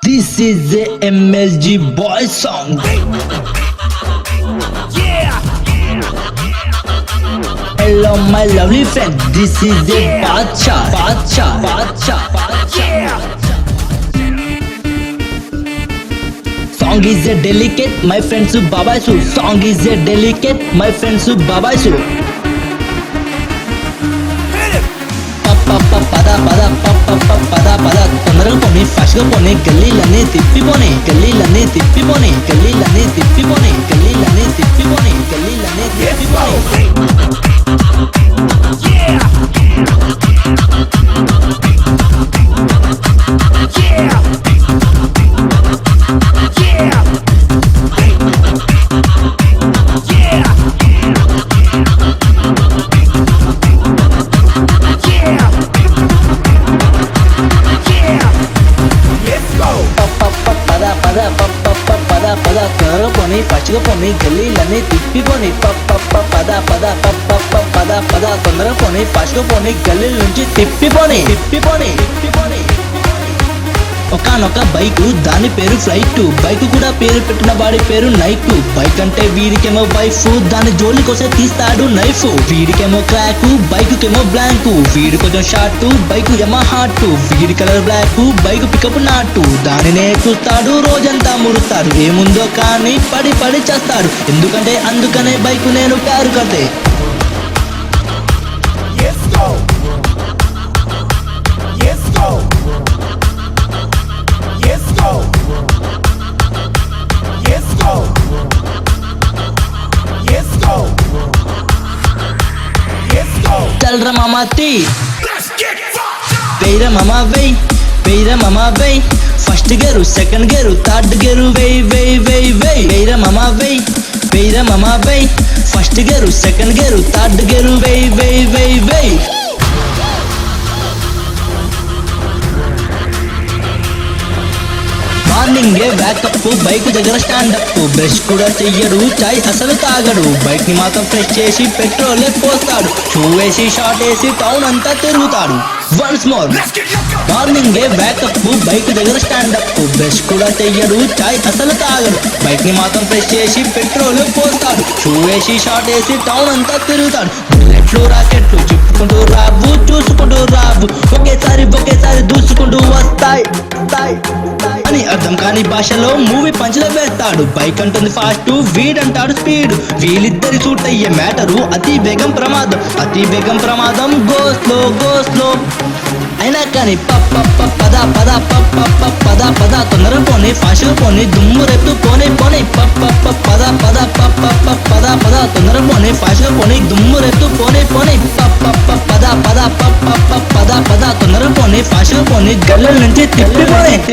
This is a MLG boy song. Hello my lovely friend, this is a Badshah. Song is a delicate, my friends who babaisu. Song is a delicate, my friends who babaisu. Pada తొందరగా పోనీ fast గా పోనీ గల్లీలన్నీ తిప్పిపోనీ గల్లీలన్నీ తిప్పిపోనీ గల్లీలన్నీ తిప్పిపోనీ గల్లీలన్నీ తిప్పిపోనీ గల్లీలన్నీ తిప్పిపోనీ పద త్వరగా పోనీ fast గా పోనీ గల్లీలన్నీ తిప్పిపోనీ పద తొందరగా పోనీ ఫాస్ట్ గా పోనీ గల్లీల నుంచి తిప్పిపోనీ ఒకనొక బైక్ దాని పేరు ఫ్లైట్ బైక్ కూడా పేరు పెట్టిన వాడి పేరు నైక్ బైక్ అంటే వీడికేమో వైఫ్ దాని జోలికొస్తే తీస్తాడు నైఫ్ వీడికేమో క్రాక్ బైక్ కేమో బ్లాంక్ వీడి కొంచెం షార్ట్ బైక్ ఏమో హార్ట్ వీడి కలర్ బ్లాక్ బైక్ పికప్ నాటు దానినే చూస్తాడు రోజంతా ముడుతాడు ఏముందో కానీ పడి చేస్తాడు ఎందుకంటే అందుకనే బైక్ నేను ప్యారు కడితే चल रहा मामा ती वेयरा मामा वेय फर्स्ट गेरू सेकंड गेरू थर्ड गेरू वेय वेयरा मामा वेय फर्स्ट गेरू सेकंड गेरू थर्ड गेरू वेय మార్నింగ్ బ్యాకప్ బైక్ దగ్గర స్టాండప్ బ్రష్ కూడా చెయ్యడు చాయ్ అసలు తాగడు బైక్ ని మాత్రం ఫ్రెష్ చేసి పెట్రోల్ పోస్తాడు షూ వేసి షార్ట్ వేసి టౌన్ అంతా తిరుగుతాడు once more morning backup bike దగ్గర స్టాండప్ బ్రష్ కూడా చెయ్యడు చాయ్ అసలు తాగడు బైక్ ని మాత్రం ఫ్రెష్ చేసి పెట్రోల్ పోస్తాడు షూ వేసి షార్ట్ వేసి టౌన్ అంతా తిరుగుతాడు బుల్లెట్లు రాకెట్లు చెప్పుకుంటూ రావు చూసుకుంటూ రావు ఒకేసారి దూసుకుంటూ వస్తాయి అని అర్థం కాని భాషలో మూవీ పంచులో వేస్తాడు బైక్ అంటుంది ఫాస్ట్ వీడంటాడు స్పీడ్ వీళ్ళిద్దరి సూట్ అయ్యే మ్యాటరు అతి వేగం ప్రమాదం గో స్లో అయినా కానీ పద తొందరగా పోనీ ఫాస్ట్ గా పోనీ దుమ్ము రెత్తు పోనీ పద తొందరగా పోనీ ఫాస్ట్ గా పోనీ దుమ్ము రెత్తు పోనీ పద తొందరగా పోనీ ఫాస్ట్ గా పోనీ గల్లల నుంచి తిప్పిపోనీ